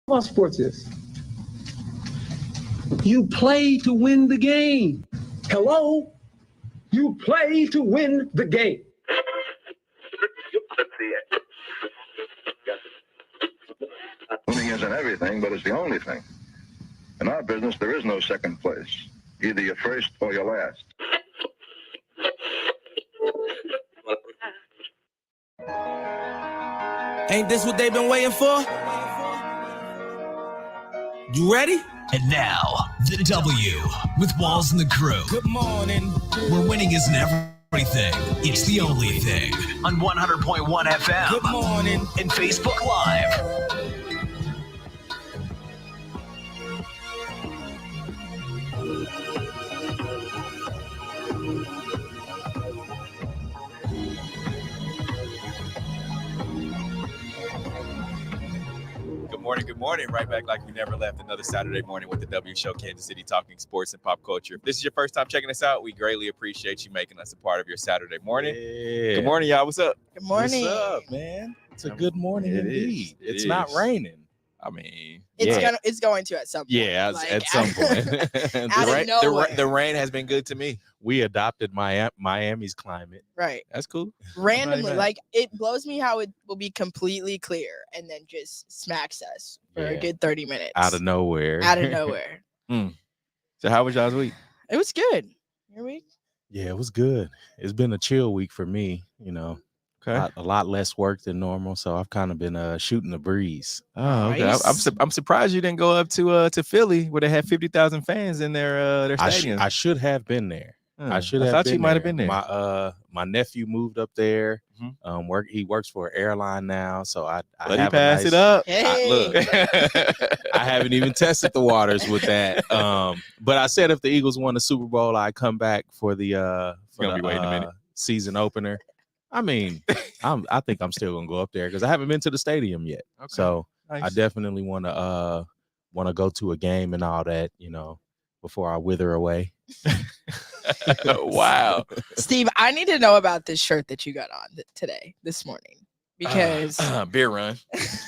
What sports is? You play to win the game. Hello? You play to win the game. Winning isn't everything, but it's the only thing. In our business, there is no second place. Either you're first or you're last. Ain't this what they've been waiting for? You ready? And now, the W with Walls and the Crew. Good morning. Where winning isn't everything, it's the only thing. On 100.1 FM. Good morning. And Facebook Live. Good morning. Right back like we never left. Another Saturday morning with the W Show, Kansas City, talking sports and pop culture. If this is your first time checking us out, we greatly appreciate you making us a part of your Saturday morning. Yeah. Good morning, y'all. What's up? Good morning. What's up, man? It's a good morning It indeed. is. It's not raining. I mean, It's going to at some point. Yeah, Like, at some point. the rain has been good to me. We adopted Miami's climate. Right. That's cool. Randomly, like it blows me how it will be completely clear and then just smacks us for a good 30 minutes. Out of nowhere. So how was y'all's week? It was good. Your week? Yeah, it was good. It's been a chill week for me, you know. Okay. A lot less work than normal, so I've kind of been shooting the breeze. Oh, okay. Nice. I'm surprised you didn't go up to Philly where they had 50,000 fans in their stadium. I should have been there. I thought you might have been there. My nephew moved up there. Mhm. He works for an airline now, so I Let have me pass it up. Hey. I haven't even tested the waters with that. But I said if the Eagles won the Super Bowl, I'd come back for the Gonna be waiting a minute. season opener. I mean, I think I'm still gonna go up there because I haven't been to the stadium yet. Okay. So Nice. I definitely want to go to a game and all that, you know, before I wither away. Wow. Steve, I need to know about this shirt that you got on this morning. Because beer run.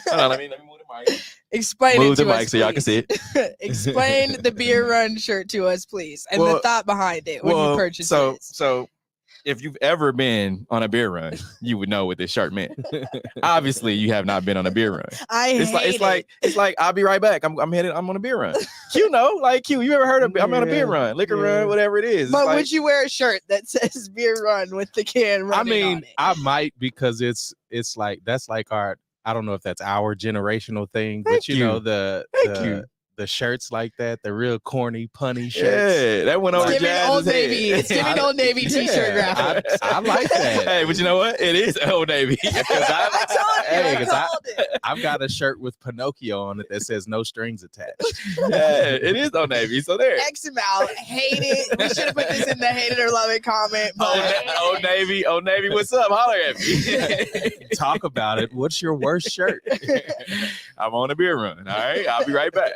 Hold on, let me move the mic. explain Move it to the us, mic so y'all can see it. Explain the beer run shirt to us, please, and the thought behind it when you purchased it. So if you've ever been on a beer run, you would know what this shirt meant. Obviously, you have not been on a beer run. It's like I'll be right back. I'm on a beer run. You ever heard of I'm on a beer run, liquor run, whatever it is. But would you wear a shirt that says beer run with the can running on it? I might because it's like that's like our, I don't know if that's our generational thing, but you know the shirts like that, the real corny, punny shirts. Yeah, that went over Jazz's Old head. Navy. It's giving Old Navy t-shirt graphic. I like that. Hey, but you know what? It is Old Navy. I've got a shirt with Pinocchio on it that says no strings attached. Yeah, it is Old Navy. So there. X him out. Hate it. We should have put this in the hate it or love it comment. Old Navy, what's up? Holler at me. Talk about it. What's your worst shirt? I'm on a beer run. All right, I'll be right back.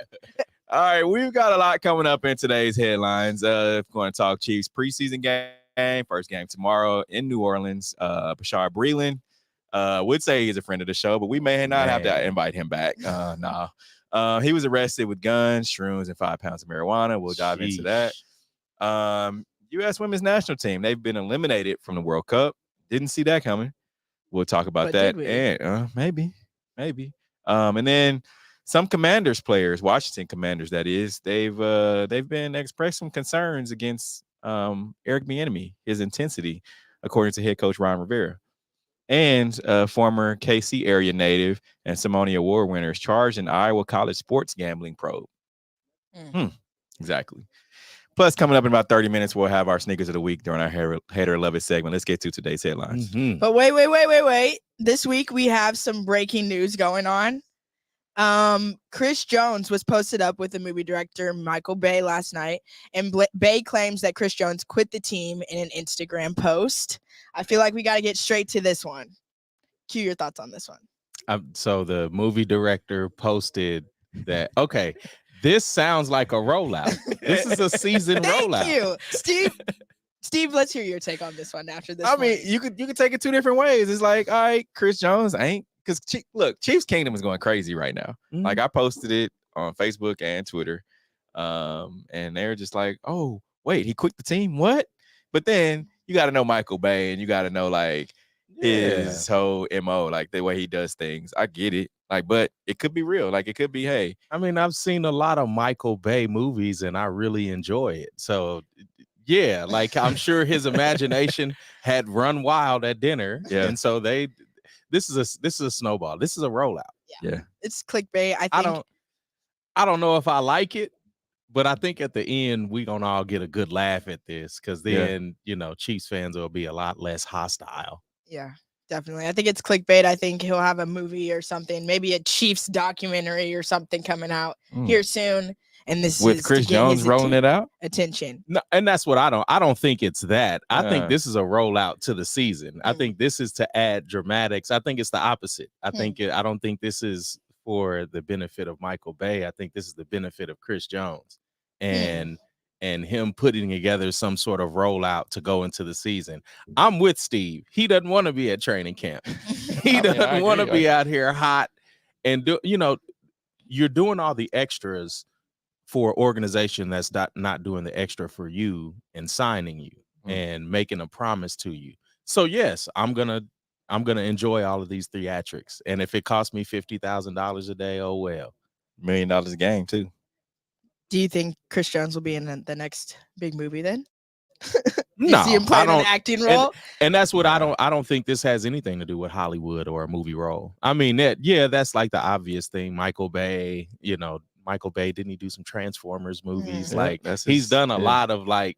All right, we've got a lot coming up in today's headlines. We're going to talk Chiefs preseason game, first game tomorrow in New Orleans. Bashar Breeland would say he's a friend of the show, but we may not have to invite him back. He was arrested with guns, shrooms, and 5 pounds of marijuana. We'll dive into that. U.S. women's national team, they've been eliminated from the World Cup. Didn't see that coming. We'll talk about that. And maybe. And then some Commanders players, Washington Commanders, that is, they've been expressed some concerns against Eric Bieniemy, his intensity, according to head coach Ron Rivera. And former KC area native and Simone Award winner is charged in Iowa College sports gambling probe. Exactly. Plus, coming up in about 30 minutes, we'll have our sneakers of the week during our Hater Love It segment. Let's get to today's headlines. Mm-hmm. But wait. This week we have some breaking news going on. Chris Jones was posted up with the movie director Michael Bay last night, and Bay claims that Chris Jones quit the team in an Instagram post. I feel like we got to get straight to this one. Q, your thoughts on this one? So the movie director posted that, okay, this sounds like a rollout. This is a season rollout. Thank you, Steve, let's hear your take on this one after this. I mean, you could take it two different ways. It's like, all right, Chris Jones ain't because look, Chiefs Kingdom is going crazy right now. Mhm. Like I posted it on Facebook and Twitter, and they're just like, "Oh, wait, he quit the team? What?" But then you got to know Michael Bay, and you got to know like his whole MO, like the way he does things. I get it, like, but it could be real. Like it could be, hey, I mean, I've seen a lot of Michael Bay movies, and I really enjoy it. So, yeah, like I'm sure his imagination had run wild at dinner, and so this is a snowball. This is a rollout. Yeah. It's clickbait. I think. I don't know if I like it, but I think at the end we gonna all get a good laugh at this because then Chiefs fans will be a lot less hostile. Yeah, definitely. I think it's clickbait. I think he'll have a movie or something, maybe a Chiefs documentary or something coming out here soon. And this with is Chris Jones rolling it out. Attention. No, and that's what I don't think it's that. I think this is a rollout to the season. I think this is to add dramatics. I think it's the opposite. I don't think this is for the benefit of Michael Bay. I think this is the benefit of Chris Jones and him putting together some sort of rollout to go into the season. I'm with Steve. He doesn't want to be at training camp. He doesn't want to be out here hot and you're doing all the extras for an organization that's not doing the extra for you and signing you and making a promise to you. So yes, I'm gonna enjoy all of these theatrics. And if it costs me $50,000 a day, oh well. $1 million a game too. Do you think Chris Jones will be in the next big movie then? No, see him playing an acting role. And that's what I don't think this has anything to do with Hollywood or a movie role. I mean, that's like the obvious thing. Michael Bay, Michael Bay, didn't he do some Transformers movies? Like he's done a lot of like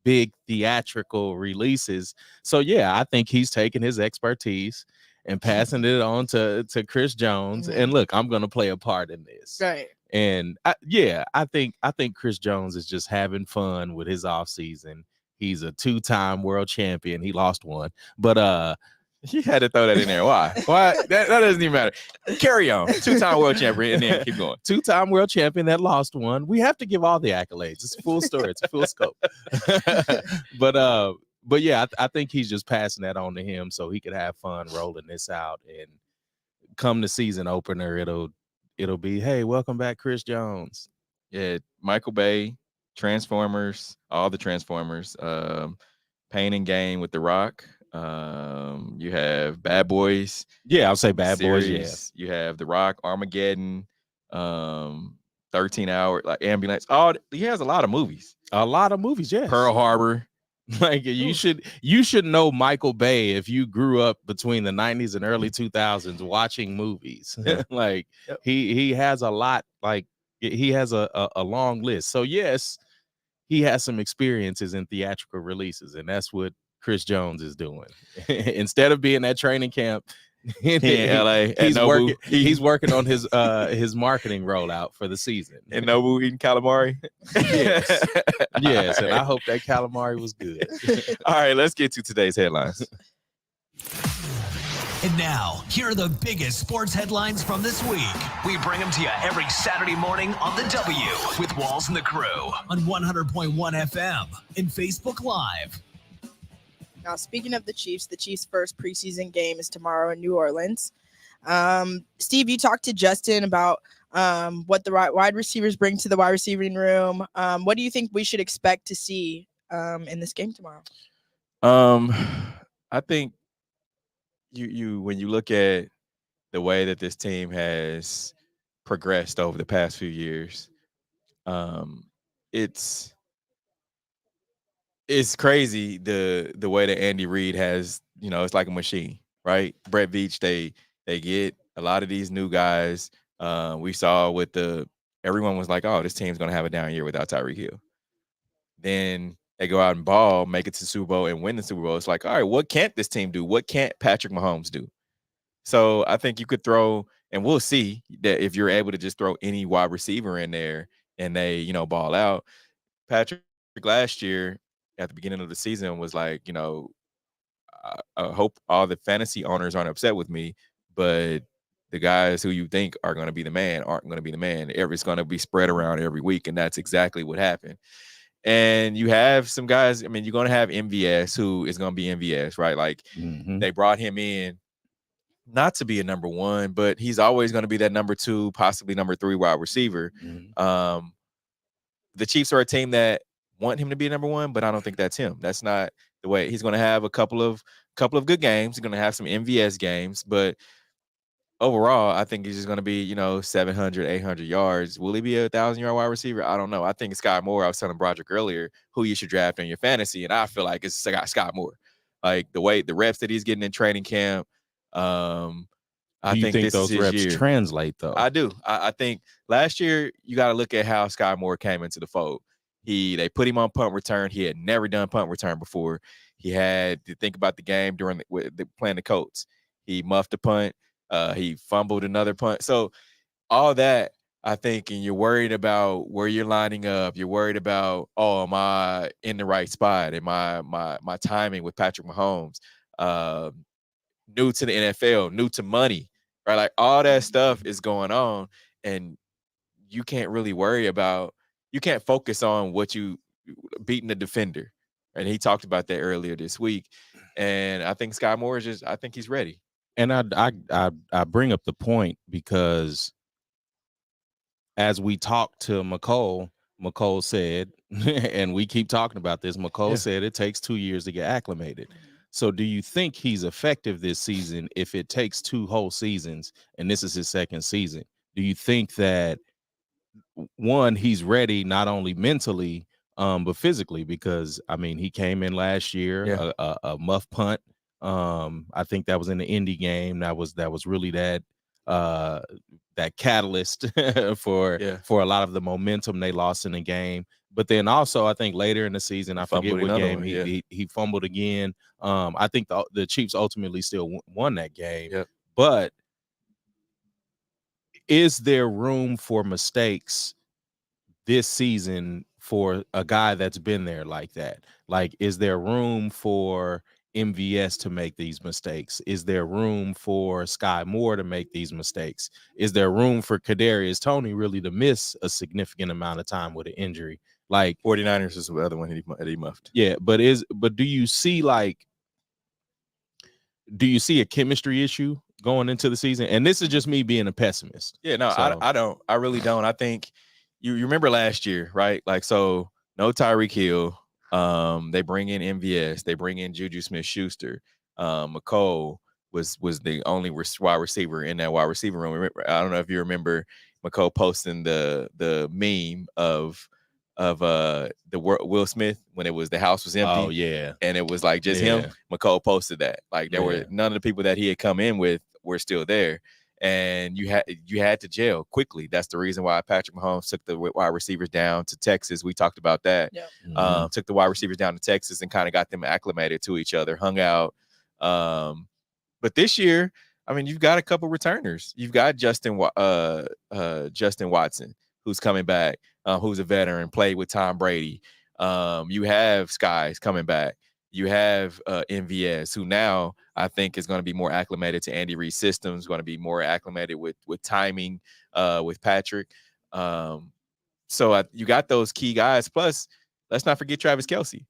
big theatrical releases. So yeah, I think he's taking his expertise and passing it on to Chris Jones. And look, I'm gonna play a part in this. Right. And I think Chris Jones is just having fun with his offseason. He's a 2-time world champion. He lost one, but you had to throw that in there. Why? That doesn't even matter. Carry on. 2-time world champion, and then keep going. 2-time world champion that lost one. We have to give all the accolades. It's a full story. It's a full scope. But yeah, I think he's just passing that on to him so he could have fun rolling this out. And come the season opener, it'll be, hey, welcome back, Chris Jones. Yeah, Michael Bay, Transformers, all the Transformers, Pain and Gain with The Rock. You have Bad Boys. Yeah, I'll say Bad Boys. Yeah. You have The Rock, Armageddon, 13 Hour, like Ambulance. He has a lot of movies. Yes. Pearl Harbor. Like you should know Michael Bay if you grew up between the 90s and early 2000s watching movies. Like he has a lot, like he has a long list. So yes, he has some experiences in theatrical releases, and that's what Chris Jones is doing. Instead of being at training camp in LA, he's working on his marketing rollout for the season. And Nobu eating calamari. Yes, and I hope that calamari was good. All right, let's get to today's headlines. And now, here are the biggest sports headlines from this week. We bring them to you every Saturday morning on The W with Walls and the Crew on 100.1 FM and Facebook Live. Now, speaking of the Chiefs first preseason game is tomorrow in New Orleans. Steve, you talked to Justin about what the wide receivers bring to the wide receiving room. What do you think we should expect to see in this game tomorrow? I think you when you look at the way that this team has progressed over the past few years, it's crazy the way that Andy Reid has, it's like a machine, right? Brett Veach, they get a lot of these new guys. We saw everyone was like, oh, this team's gonna have a down year without Tyreek Hill. Then they go out and ball, make it to the Super Bowl and win the Super Bowl. It's like, all right, what can't this team do? What can't Patrick Mahomes do? So I think you could throw, and we'll see that if you're able to just throw any wide receiver in there and they, ball out. Patrick last year at the beginning of the season was like, I hope all the fantasy owners aren't upset with me, but the guys who you think are going to be the man aren't going to be the man. It's going to be spread around every week, and that's exactly what happened. And you have some guys, you're going to have MVS, who is going to be MVS, right? Like they brought him in not to be a number one, but he's always going to be that number two, possibly number three wide receiver. Mhm. The Chiefs are a team that want him to be number one, but I don't think that's him. That's not the way. He's going to have a couple of good games. He's going to have some MVS games, but overall, I think he's just going to be, 700, 800 yards. Will he be a 1,000-yard wide receiver? I don't know. I think Sky Moore, I was telling Broderick earlier, who you should draft in your fantasy, and I feel like it's Sky Moore. Like the reps that he's getting in training camp. Do you think those reps translate, though? I do. I think last year you got to look at how Sky Moore came into the fold. They put him on punt return. He had never done punt return before. He had to think about the game during playing the Colts. He muffed a punt. He fumbled another punt. So all that, I think, and you're worried about where you're lining up. You're worried about, am I in the right spot? Am my timing with Patrick Mahomes? New to the NFL, new to money, right? Like all that stuff is going on, and you can't really worry about. You can't focus on what you beating the defender, and he talked about that earlier this week. And I think Sky Moore is I think he's ready. And I bring up the point because as we talked to McCole said, and we keep talking about this, McCole said it takes 2 years to get acclimated. So do you think he's effective this season if it takes 2 whole seasons and this is his second season? Do you think that, one, he's ready not only mentally, but physically? Because, I mean, he came in last year, a muff punt. I think that was in the Indy game. That was really that catalyst for a lot of the momentum they lost in the game. But then also, I think later in the season, I forget what game he fumbled again. I think the Chiefs ultimately still won that game. Yep. But is there room for mistakes this season for a guy that's been there like that? Like, is there room for MVS to make these mistakes? Is there room for Sky Moore to make these mistakes? Is there room for Kadarius Toney really to miss a significant amount of time with an injury? Like 49ers is the other one that he muffed. Yeah, but do you see a chemistry issue going into the season? And this is just me being a pessimist. Yeah, no, so. I don't. I really don't. I think you remember last year, right? Like, so no Tyreek Hill. They bring in MVS. They bring in Juju Smith-Schuster. McCole was the only wide receiver in that wide receiver room. I don't know if you remember McCole posting the meme of the Will Smith when the house was empty. Oh yeah, and it was like just him. McCole posted that. Like there were none of the people that he had come in with were still there. And you had to jail quickly. That's the reason why Patrick Mahomes took the wide receivers down to Texas. We talked about that. Yep. Took the wide receivers down to Texas and kind of got them acclimated to each other, hung out. But this year, I mean, you've got a couple returners. You've got Justin Watson, who's coming back, who's a veteran, played with Tom Brady. You have Skies coming back. You have MVS, who now I think is going to be more acclimated to Andy Reid's systems, going to be more acclimated with timing with Patrick. So you got those key guys. Plus, let's not forget Travis Kelce.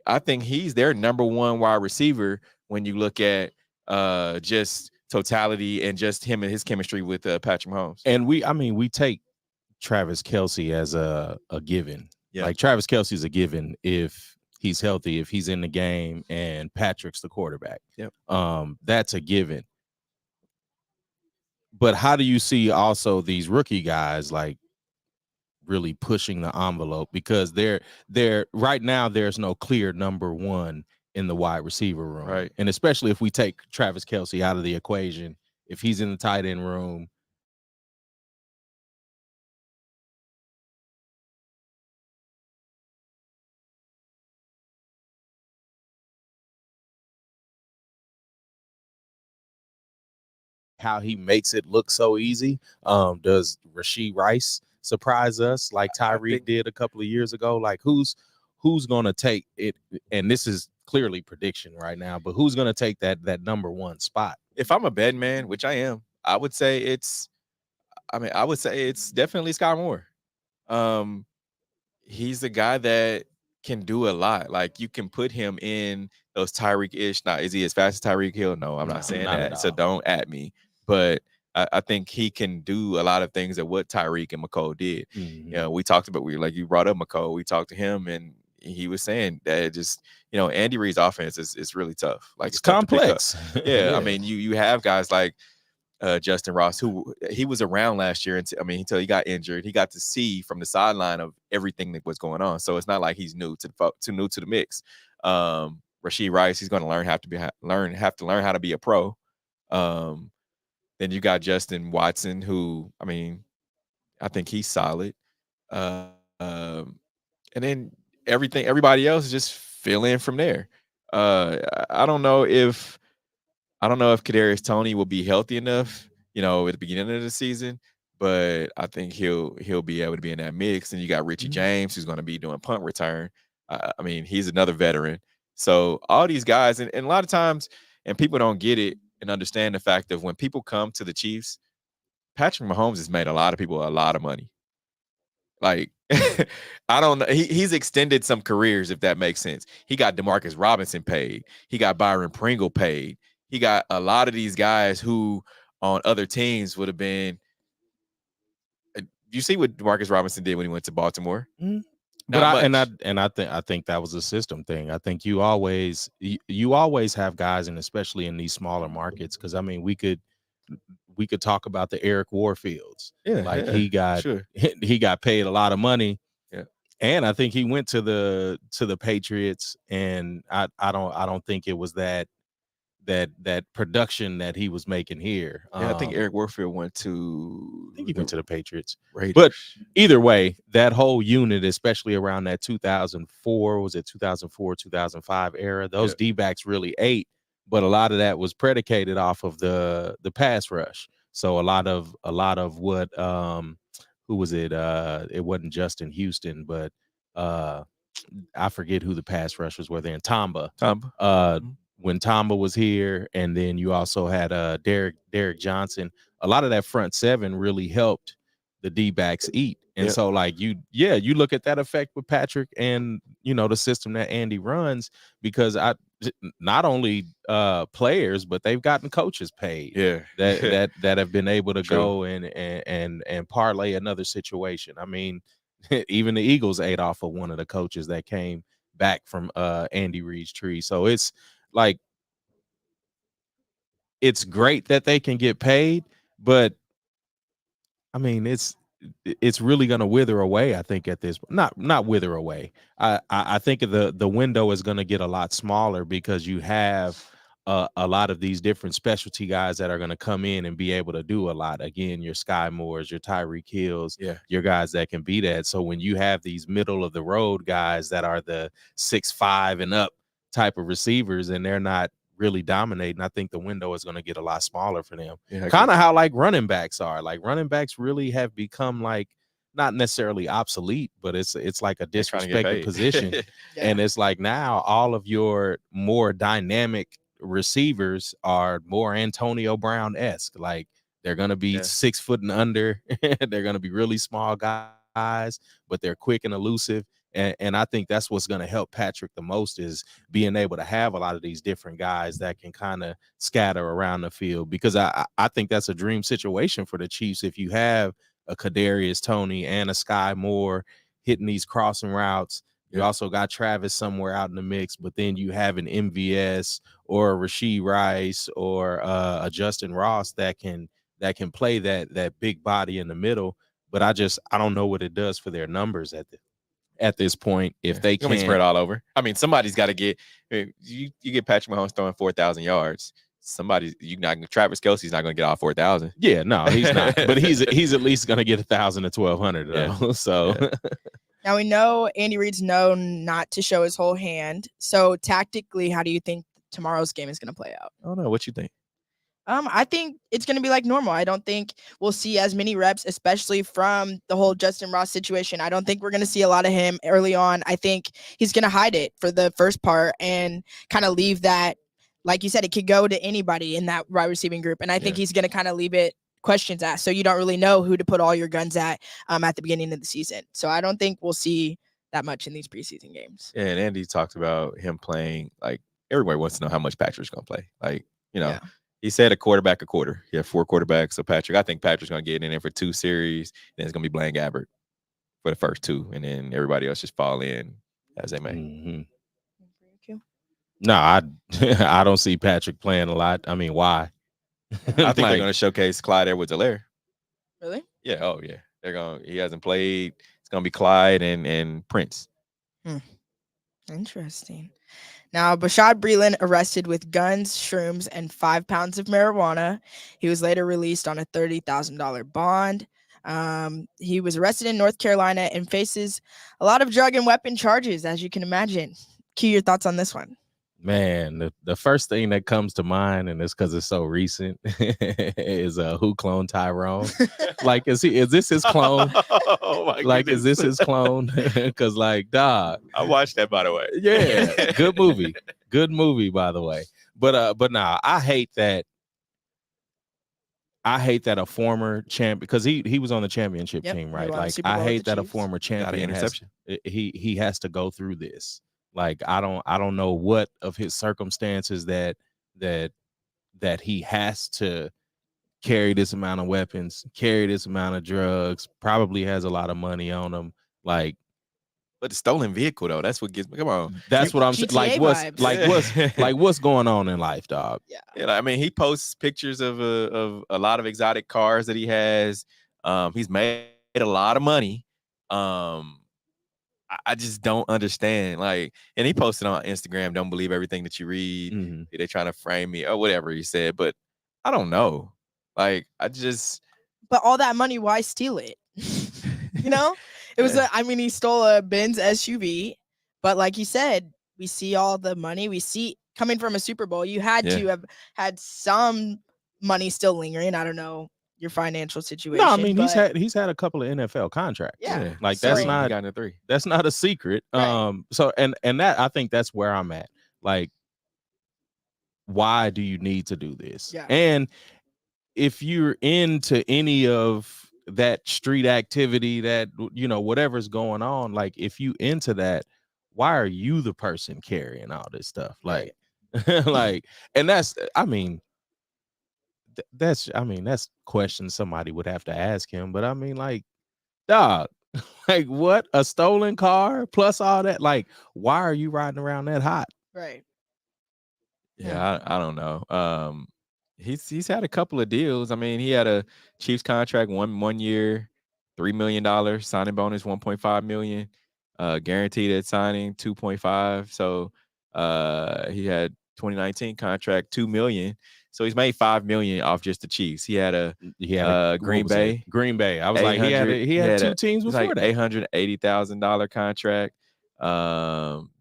I think he's their number one wide receiver when you look at just totality and just him and his chemistry with Patrick Mahomes. And we take Travis Kelce as a given. Yeah. Like Travis Kelce is a given if he's healthy, if he's in the game, and Patrick's the quarterback. Yep. That's a given. But how do you see also these rookie guys like really pushing the envelope? Because they're right now there's no clear number one in the wide receiver room. Right. And especially if we take Travis Kelce out of the equation, if he's in the tight end room, how he makes it look so easy. Does Rashee Rice surprise us like Tyreek did a couple of years ago? Like who's going to take it? And this is clearly prediction right now, but who's going to take that number one spot? If I'm a betting man, which I am, I would say it's definitely Sky Moore. He's the guy that can do a lot. Like you can put him in those Tyreek-ish. Now, is he as fast as Tyreek Hill? No, I'm not saying not that. at So all. don't at me. But I think he can do a lot of things that what Tyreek and McCole did. Mhm. You know, we talked about like you brought up McCole. We talked to him and he was saying that it just, you know, Andy Reid's offense is really tough. Like It's tough to pick up. complex. Yeah, I mean, you have guys like Justin Ross, who he was around last year, until he got injured, he got to see from the sideline of everything that was going on. So it's not like he's new to the mix. Rashee Rice, he's going to learn how to be a pro. Then you got Justin Watson, who I think he's solid. And then everybody else is just fill in from there. I don't know if Kadarius Toney will be healthy enough, you know, at the beginning of the season, but I think he'll be able to be in that mix. And you got Richie James, who's going to be doing punt return. He's another veteran. So all these guys, and a lot of times, and people don't get it and understand the fact of when people come to the Chiefs, Patrick Mahomes has made a lot of people a lot of money. Like, I don't know. He's extended some careers, if that makes sense. He got DeMarcus Robinson paid. He got Byron Pringle paid. He got a lot of these guys who on other teams would have been. You see what DeMarcus Robinson did when he went to Baltimore? Mm-hmm. But I think that was a system thing. I think you always have guys, and especially in these smaller markets, because we could talk about the Eric Warfields. He got paid a lot of money. Yeah. And I think he went to the Patriots, and I don't think it was that production that he was making here. Yeah, I think Eric Warfield went to. I think he went to the Patriots. Raiders. But either way, that whole unit, especially around that 2004, 2005 era, those D-backs really ate. But a lot of that was predicated off of the pass rush. So a lot of what who was it? It wasn't Justin Houston, but I forget who the pass rushers were then. Tamba. When Tamba was here, and then you also had Derek Johnson. A lot of that front seven really helped the D-backs eat. And so you look at that effect with Patrick and, the system that Andy runs, because not only players, but they've gotten coaches paid that have been able to go and parlay another situation. Even the Eagles ate off of one of the coaches that came back from Andy Reid's tree. So it's like, it's great that they can get paid, but it's really going to wither away. I think at this, not wither away. I think the window is going to get a lot smaller because you have a lot of these different specialty guys that are going to come in and be able to do a lot. Again, your Sky Moores, your Tyreek Hills, your guys that can be that. So when you have these middle of the road guys that are the 6'5" and up type of receivers, and they're not really dominating, I think the window is going to get a lot smaller for them. Kind of how like running backs are. Like running backs really have become like not necessarily obsolete, but it's like a disrespected position. And it's like now all of your more dynamic receivers are more Antonio Brown-esque. Like they're going to be 6 foot and under. They're going to be really small guys, but they're quick and elusive. And I think that's what's going to help Patrick the most, is being able to have a lot of these different guys that can kind of scatter around the field, because I think that's a dream situation for the Chiefs. If you have a Kadarius Toney and a Sky Moore hitting these crossing routes, you also got Travis somewhere out in the mix, but then you have an MVS or a Rashee Rice or a Justin Ross that can play that big body in the middle. But I don't know what it does for their numbers at this point, if they can spread all over. Somebody's got to get you get Patrick Mahomes throwing 4,000 yards. Travis Kelce's not going to get all 4,000. Yeah, no, he's not. But he's at least going to get 1,000 to 1,200 though. So now we know Andy Reid's known not to show his whole hand. So tactically, how do you think tomorrow's game is going to play out? I don't know. What you think? I think it's going to be like normal. I don't think we'll see as many reps, especially from the whole Justin Ross situation. I don't think we're going to see a lot of him early on. I think he's going to hide it for the first part and kind of leave that, like you said, it could go to anybody in that wide receiving group. And I think he's going to kind of leave it questions asked. So you don't really know who to put all your guns at the beginning of the season. So I don't think we'll see that much in these preseason games. Yeah, and Andy talked about him playing. Like, everybody wants to know how much Patrick's going to play. Like, he said a quarterback a quarter. He had 4 quarterbacks. So I think Patrick's going to get in there for 2 series. Then it's going to be Blaine Gabbert for the first 2, and then everybody else just fall in as they may. Mm-hmm. No, I don't see Patrick playing a lot. I mean, why? I think they're going to showcase Clyde Edwards-Helaire. Really? Yeah. Oh, yeah. He hasn't played. It's going to be Clyde and Prince. Interesting. Now, Bashad Breeland arrested with guns, shrooms, and 5 pounds of marijuana. He was later released on a $30,000 bond. He was arrested in North Carolina and faces a lot of drug and weapon charges, as you can imagine. Q, your thoughts on this one? Man, the first thing that comes to mind, and it's because it's so recent, is who cloned Tyrone? Like, is this his clone? Oh my like, goodness. is this his clone? Because, like, dog. I watched that, by the way. Yeah, good movie, by the way. But nah, I hate that a former champ, because he was on the championship team, right? Like, I hate that a former champion he has to go through this. Like, I don't know what of his circumstances that he has to carry this amount of weapons, carry this amount of drugs, probably has a lot of money on him. Like, but the stolen vehicle, though, that's what gets me. Come on. That's what I'm saying. Like, what's going on in life, dog? Yeah. I mean, he posts pictures of a lot of exotic cars that he has. He's made a lot of money. I just don't understand. Like, and he posted on Instagram, "Don't believe everything that you read. Mm-hmm. They're trying to frame me," or whatever he said. But I don't know. Like, But all that money, why steal it? It was he stole a Benz SUV, but like you said, we see all the money we see coming from a Super Bowl. You had to have had some money still lingering. I don't know your financial situation. No, I mean, he's had a couple of NFL contracts. Yeah. Like, he got into 3. That's not a secret. Right. So and that, I think that's where I'm at. Like, why do you need to do this? Yeah. And if you're into any of that street activity, that, whatever's going on, like, if you into that, why are you the person carrying all this stuff? Like, like, and that's questions somebody would have to ask him. But I mean, like, dog, like, what? A stolen car plus all that? Like, why are you riding around that hot? Right. Yeah, I don't know. He's had a couple of deals. I mean, he had a Chiefs contract, one year, $3 million, signing bonus $1.5 million, guaranteed at signing $2.5. So he had 2019 contract $2 million. So he's made $5 million off just the Chiefs. He had a Green Bay. Green Bay. I was like, he had 2 teams before that. $880,000 contract.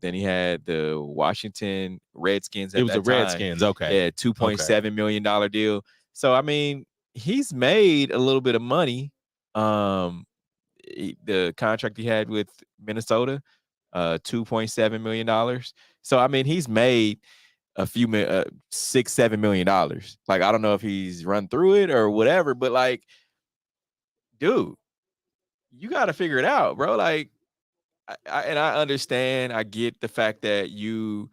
Then he had the Washington Redskins. It was the Redskins. Okay. Yeah, $2.7 million deal. So I mean, he's made a little bit of money. The contract he had with Minnesota, $2.7 million. So I mean, he's made a few $6-7 million. Like, I don't know if he's run through it or whatever, but like, dude, you got to figure it out, bro. Like, I understand. I get the fact that you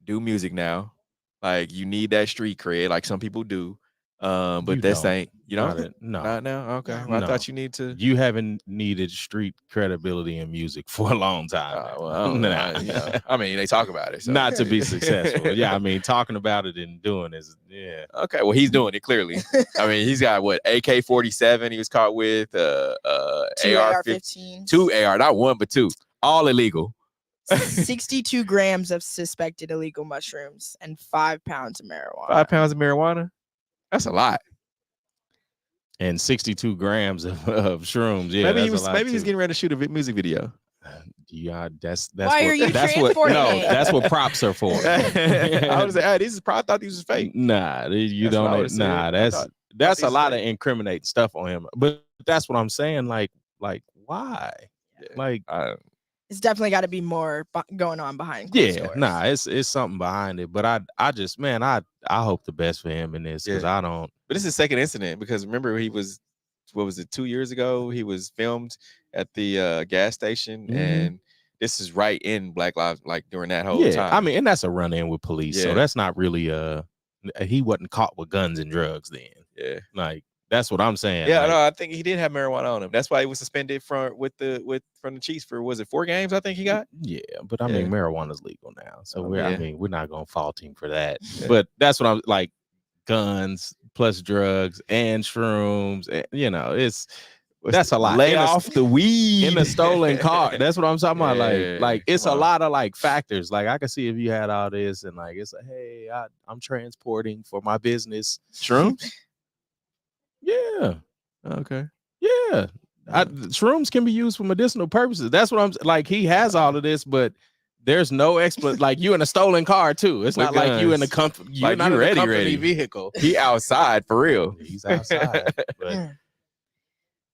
do music now. Like, you need that street cred, like some people do. But this ain't, no, not now. Okay. Well, I thought you need to. You haven't needed street credibility in music for a long time. I mean, they talk about it. So. Not to be successful. Yeah, I mean, talking about it and doing is Okay, well, he's doing it clearly. I mean, he's got what, AK-47 he was caught with, AR-15, 2 AR, not 1 but 2, all illegal. 62 grams of suspected illegal mushrooms and 5 pounds of marijuana. 5 pounds of marijuana? That's a lot. And 62 grams of shrooms. Yeah, maybe he was getting ready to shoot a music video. Yeah, that's Why what, are you that's what props are for. I was like, I thought these was fake. Nah, you don't. Nah, that's a lot of incriminating stuff on him. But that's what I'm saying. Like why? Yeah. Like, it's definitely got to be more going on behind closed doors. Nah, it's something behind it. But I just, man, I hope the best for him in this, because I don't. But this is his second incident, because remember, he was, what was it, 2 years ago? He was filmed at the gas station, and this is right in Black Lives, like during that whole time. I mean, and that's a run-in with police, so Yeah. that's not really he wasn't caught with guns and drugs then. Yeah. Like, that's what I'm saying. Yeah, like, no, I think he did have marijuana on him. That's why he was suspended from the Chiefs for, was it 4 games? I think he got. Yeah, but I mean, marijuana's legal now, so we're yeah. I mean, we're not gonna fault him for that. But that's what I'm like, guns plus drugs and shrooms. That's a lot. Lay off the weed in a stolen car. That's what I'm talking about. Yeah, Like it's a come on. lot of like factors. Like I can see if you had all this and like it's like, hey, I'm transporting for my business. Shrooms? Yeah. Okay. Yeah. Shrooms can be used for medicinal purposes. That's what I'm like. He has all of this, but there's no expert. Like you in a stolen car too. It's With not like you in a guns. you're Like, not you in a ready, company ready. vehicle. He outside for real. He's outside. But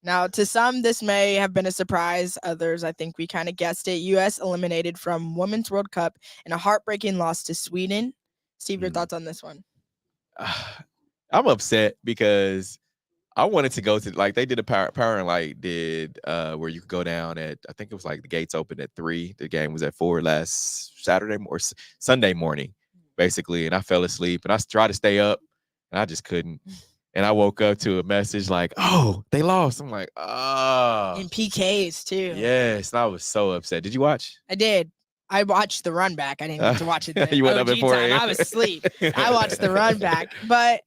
Now, to some, this may have been a surprise. Others, I think we kind of guessed it. U.S. eliminated from Women's World Cup in a heartbreaking loss to Sweden. Steve, your thoughts on this one? I'm upset because I wanted to go to, like, they did a Power and Light did where you could go down at, I think it was like the gates opened at 3. The game was at 4 last Saturday or Sunday morning, basically. And I fell asleep and I tried to stay up and I just couldn't. And I woke up to a message like, oh, they lost. I'm like, oh. In PKs, too. Yes. And I was so upset. Did you watch? I did. I watched the run back. I didn't get to watch it. You went up at 4 time. a.m. I was asleep. I watched the run back. But,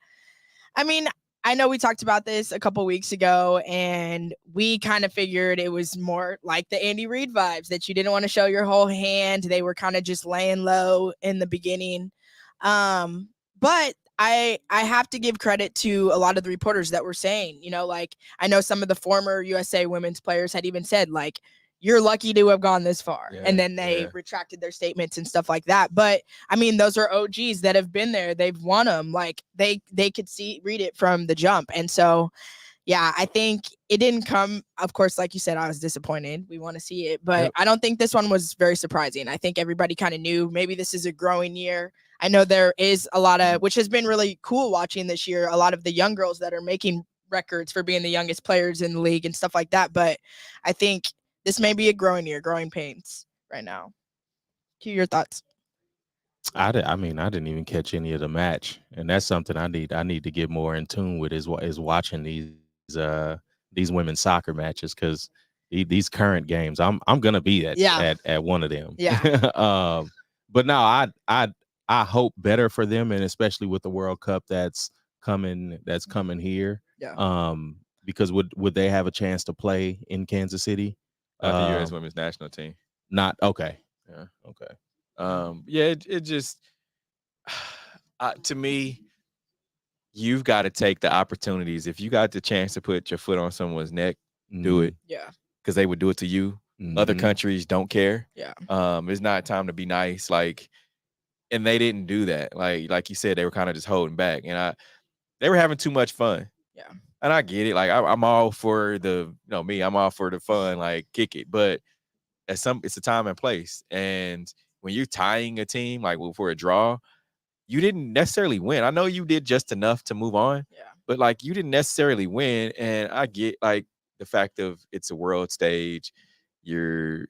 I mean, I know we talked about this a couple weeks ago, and we kind of figured it was more like the Andy Reid vibes, that you didn't want to show your whole hand. They were kind of just laying low in the beginning. But I have to give credit to a lot of the reporters that were saying, like, I know some of the former USA women's players had even said, like, you're lucky to have gone this far. Yeah, and then they retracted their statements and stuff like that. But I mean, those are OGs that have been there. They've won them. Like they could read it from the jump. And so, yeah, I think it didn't come. Of course, like you said, I was disappointed. We want to see it, but I don't think this one was very surprising. I think everybody kind of knew maybe this is a growing year. I know there is a lot of, which has been really cool watching this year, a lot of the young girls that are making records for being the youngest players in the league and stuff like that. But I think this may be a growing year, growing pains right now. Q, your thoughts? I didn't even catch any of the match, and that's something I need to get more in tune with is watching these women's soccer matches, because these current games, I'm gonna be at one of them. Yeah. But no, I hope better for them, and especially with the World Cup that's coming here. Yeah. Because would they have a chance to play in Kansas City? The U.S. women's national team. Not okay. Yeah. Okay. It just to me, you've got to take the opportunities. If you got the chance to put your foot on someone's neck, do it. Yeah. Because they would do it to you. Mm-hmm. Other countries don't care. Yeah. It's not time to be nice. Like, and they didn't do that. Like you said, they were kind of just holding back, and they were having too much fun. Yeah. And I get it. Like I'm all for I'm all for the fun, like kick it. But it's a time and place. And when you're tying a team, like for a draw, you didn't necessarily win. I know you did just enough to move on. Yeah. But like you didn't necessarily win. And I get like the fact of it's a world stage. You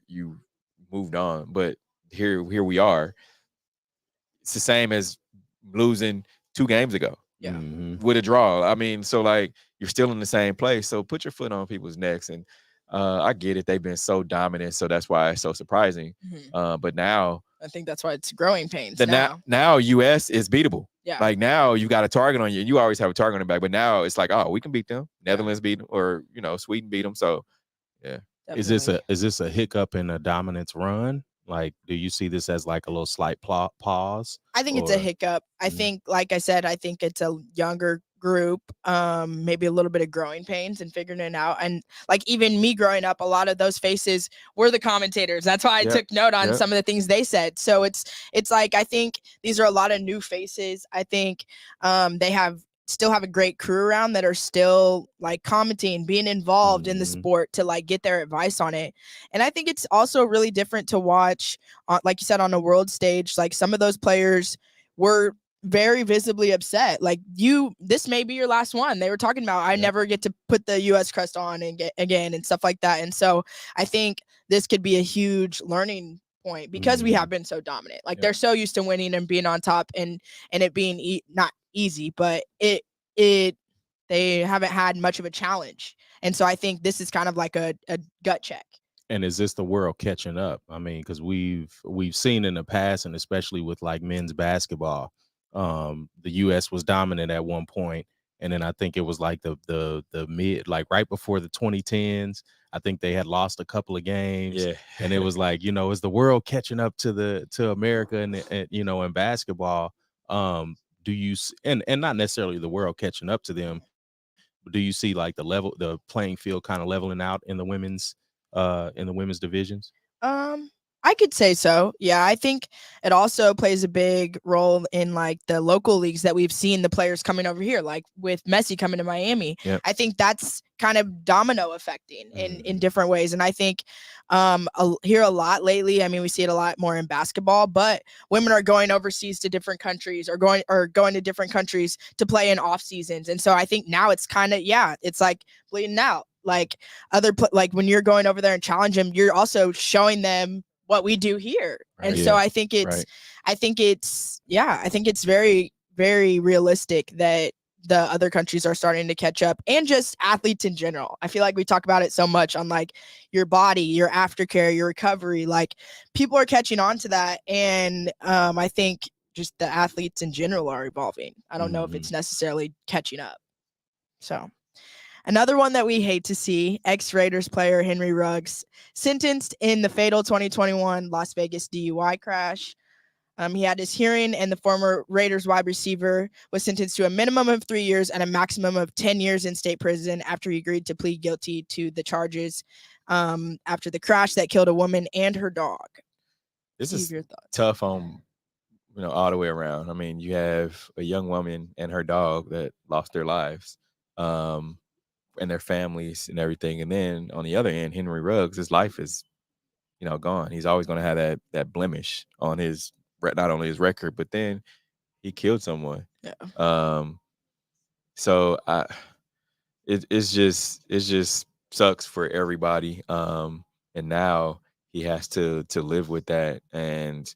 moved on. But here we are. It's the same as losing 2 games ago. Yeah. Mm-hmm. With a draw. I mean, so like you're still in the same place. So put your foot on people's necks. And I get it. They've been so dominant. So that's why it's so surprising. Mm-hmm. But now I think that's why it's growing pains. Now US is beatable. Yeah. Like now you got a target on you. You always have a target on the back. But now it's like, oh, we can beat them. Netherlands beat them, or Sweden beat them. So yeah. Definitely. Is this a hiccup in a dominance run? Like, do you see this as like a little slight pause? I think it's a hiccup. I think, like I said, I think it's a younger group, maybe a little bit of growing pains and figuring it out. And like even me growing up, a lot of those faces were the commentators. That's why I took note on some of the things they said. So it's like, I think these are a lot of new faces. I think they still have a great crew around that are still like commenting, being involved in the sport to like get their advice on it. And I think it's also really different to watch, like you said, on a world stage. Like some of those players were very visibly upset. Like this may be your last one. They were talking about, I never get to put the US crest on and get again and stuff like that. And so I think this could be a huge learning point because we have been so dominant. Like they're so used to winning and being on top and it being not easy, but they haven't had much of a challenge. And so I think this is kind of like a gut check. And is this the world catching up? I mean, because we've seen in the past, and especially with like men's basketball, the U.S. was dominant at one point, and then I think it was like the mid, like right before the 2010s. I think they had lost a couple of games, and it was like, is the world catching up to America and in basketball? Do you and not necessarily the world catching up to them? But do you see like the playing field kind of leveling out in the women's divisions? I could say so. Yeah, I think it also plays a big role in like the local leagues that we've seen the players coming over here, like with Messi coming to Miami. Yep. I think that's kind of domino affecting in different ways. And I think here a lot lately, I mean, we see it a lot more in basketball, but women are going overseas to different countries or going to different countries to play in off seasons. And so I think now it's kind of, it's like bleeding out. Like like when you're going over there and challenge them, you're also showing them what we do here. Right. And so I think it's very, very realistic that the other countries are starting to catch up, and just athletes in general. I feel like we talk about it so much on like your body, your aftercare, your recovery, like people are catching on to that. And I think just the athletes in general are evolving. I don't know if it's necessarily catching up. So another one that we hate to see, ex-Raiders player Henry Ruggs, sentenced in the fatal 2021 Las Vegas DUI crash. He had his hearing, and the former Raiders wide receiver was sentenced to a minimum of 3 years and a maximum of 10 years in state prison after he agreed to plead guilty to the charges after the crash that killed a woman and her dog. This is tough on, all the way around. I mean, you have a young woman and her dog that lost their lives. And their families and everything. And then on the other end, Henry Ruggs, his life is, gone. He's always going to have that blemish on his, not only his record, but then he killed someone. Yeah. So it's just sucks for everybody. And now he has to live with that. And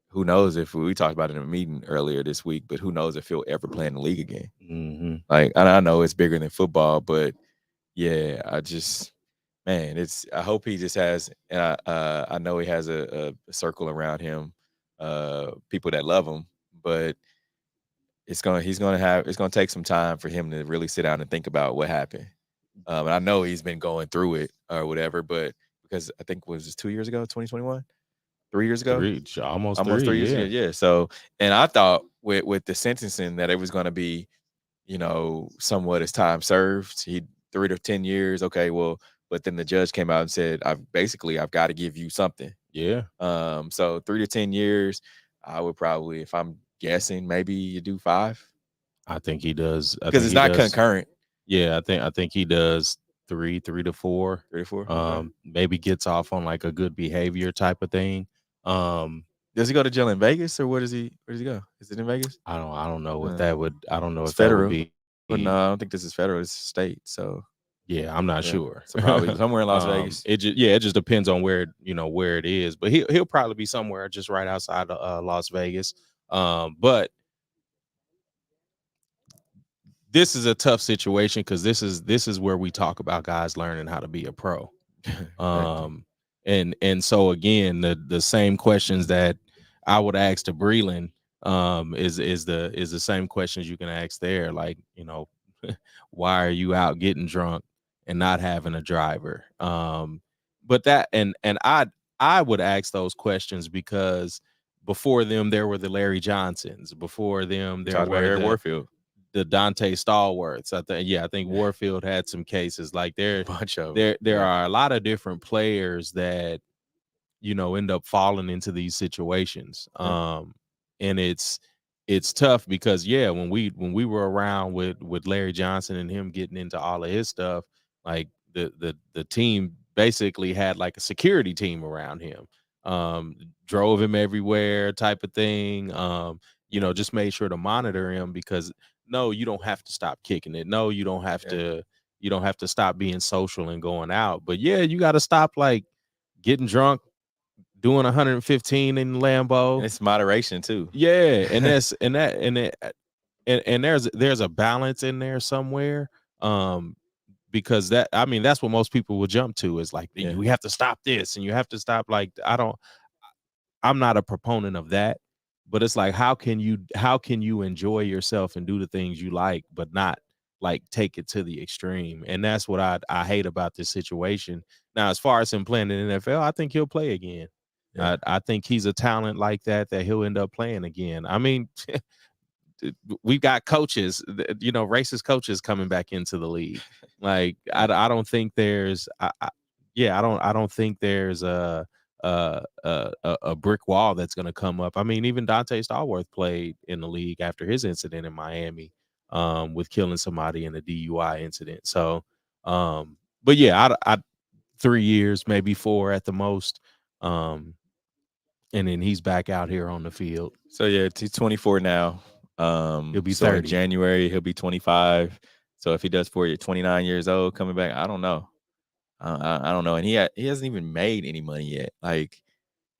who knows if we talked about it in a meeting earlier this week, but who knows if he'll ever play in the league again. Mm-hmm. Like, I know it's bigger than football, but yeah, I hope he just has, and I know he has a circle around him, people that love him, but it's going to take some time for him to really sit down and think about what happened. And I know he's been going through it or whatever, but because I think was it 2 years ago, 2021, 3 years ago, almost 3 years ago. Yeah. So, and I thought with the sentencing that it was going to be, somewhat as time served. 3 to 10 years. Okay, well, but then the judge came out and said, I've got to give you something. Yeah. So 3 to 10 years, I would probably, if I'm guessing, maybe you do 5. I think he does. Because it's not concurrent. Yeah, I think he does 3 to 4. 3 to 4. Okay. Maybe gets off on like a good behavior type of thing. Does he go to jail in Vegas or where does he go? Is it in Vegas? I don't know what that would. I don't know if federal. That would be. But no, I don't think this is federal. It's state. So yeah, I'm not sure. So probably somewhere in Las Vegas. It just depends on where it is. But he'll probably be somewhere just right outside of Las Vegas. But this is a tough situation because this is where we talk about guys learning how to be a pro. And so again, the same questions that I would ask to Breland is the same questions you can ask there. Like, why are you out getting drunk and not having a driver? But that and I would ask those questions because before them there were the Larry Johnsons. Before them there were Warfield. The Dante Stallworths. I think Warfield had some cases like there. There are a lot of different players that end up falling into these situations. And it's tough because when we were around with Larry Johnson and him getting into all of his stuff, like the team basically had like a security team around him, drove him everywhere type of thing. Just made sure to monitor him because no, you don't have to stop kicking it. No, you don't have to stop being social and going out. But yeah, you got to stop like getting drunk, doing 115 in Lambeau. And it's moderation too. Yeah, and there's a balance in there somewhere. Because that's what most people will jump to is like, we have to stop this and you have to stop. Like, I'm not a proponent of that, but it's like, how can you enjoy yourself and do the things you like, but not like take it to the extreme? And that's what I hate about this situation. Now, as far as him playing in the NFL, I think he'll play again. Yeah. I think he's a talent like that he'll end up playing again. I mean, we've got coaches, racist coaches coming back into the league. Like, I don't think there's, I don't think there's a brick wall that's going to come up. I mean, even Dante Stallworth played in the league after his incident in Miami, with killing somebody in a DUI incident. So, but yeah, I 3 years, maybe 4 at the most. And then he's back out here on the field. So yeah, he's 24 now. He'll be 30 30. In January. He'll be 25. So if he does 29 years old coming back, I don't know. I don't know. And he hasn't even made any money yet. Like,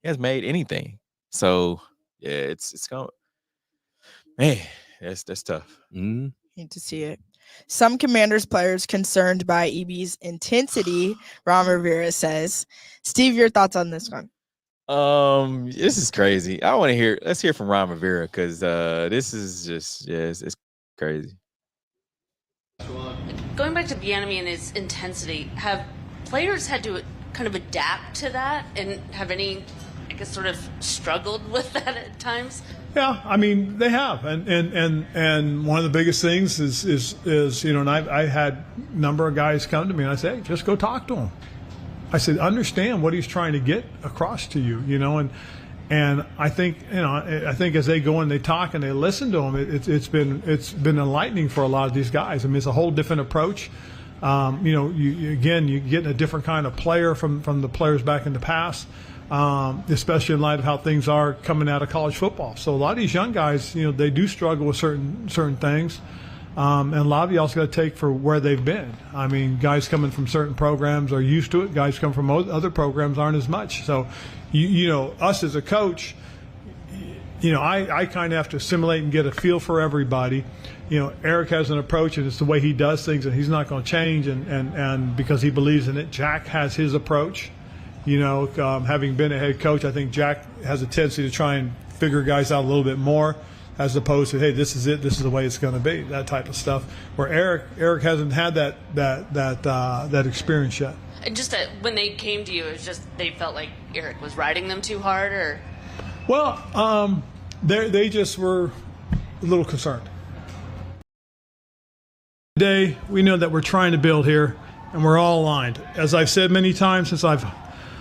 he hasn't made anything. So yeah, it's going. Man, that's tough. Mm-hmm. Hate to see it. Some Commanders players concerned by EB's intensity, Ron Rivera says. Steve, your thoughts on this one? This is crazy. Let's hear from Ron Rivera, because this is just, it's crazy. Going back to Bieniemy and his intensity, have players had to kind of adapt to that and have any, I guess, sort of struggled with that at times? Yeah, I mean, they have, and one of the biggest things is and I had a number of guys come to me and I say, hey, just go talk to him. I said, understand what he's trying to get across to you, and I think as they go and they talk and they listen to him, it's been enlightening for a lot of these guys. I mean, it's a whole different approach. You're getting a different kind of player from the players back in the past, especially in light of how things are coming out of college football. So a lot of these young guys, they do struggle with certain things. And a lot of you also got to take for where they've been. I mean, guys coming from certain programs are used to it. Guys come from other programs aren't as much. So, us as a coach, I kind of have to assimilate and get a feel for everybody. Eric has an approach, and it's the way he does things, and he's not going to change. And because he believes in it, Jack has his approach. Having been a head coach, I think Jack has a tendency to try and figure guys out a little bit more, as opposed to, hey, this is it, this is the way it's going to be, that type of stuff. Where Eric hasn't had that experience yet. And just when they came to you, it was just they felt like Eric was riding them too hard, or? Well, they just were a little concerned. Today, we know that we're trying to build here, and we're all aligned. As I've said many times since I've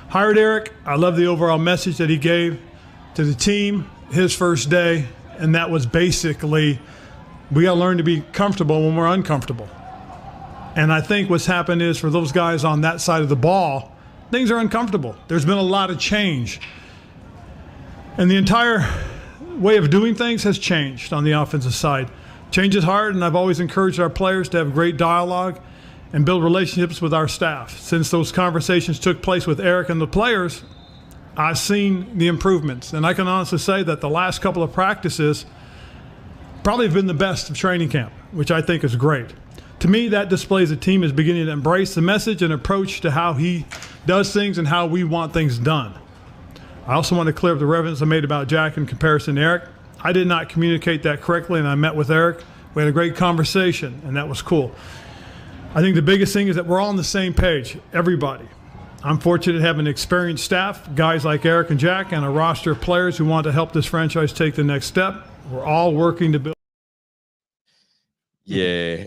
hired Eric, I love the overall message that he gave to the team his first day. And that was basically, we got to learn to be comfortable when we're uncomfortable. And I think what's happened is, for those guys on that side of the ball, things are uncomfortable. There's been a lot of change. And the entire way of doing things has changed on the offensive side. Change is hard, and I've always encouraged our players to have great dialogue and build relationships with our staff. Since those conversations took place with Eric and the players, I've seen the improvements, and I can honestly say that the last couple of practices probably have been the best of training camp, which I think is great. To me, that displays the team is beginning to embrace the message and approach to how he does things and how we want things done. I also want to clear up the reference I made about Jack in comparison to Eric. I did not communicate that correctly, and I met with Eric. We had a great conversation, and that was cool. I think the biggest thing is that we're all on the same page, everybody. I'm fortunate to have an experienced staff, guys like Eric and Jack, and a roster of players who want to help this franchise take the next step. We're all working to build. Yeah,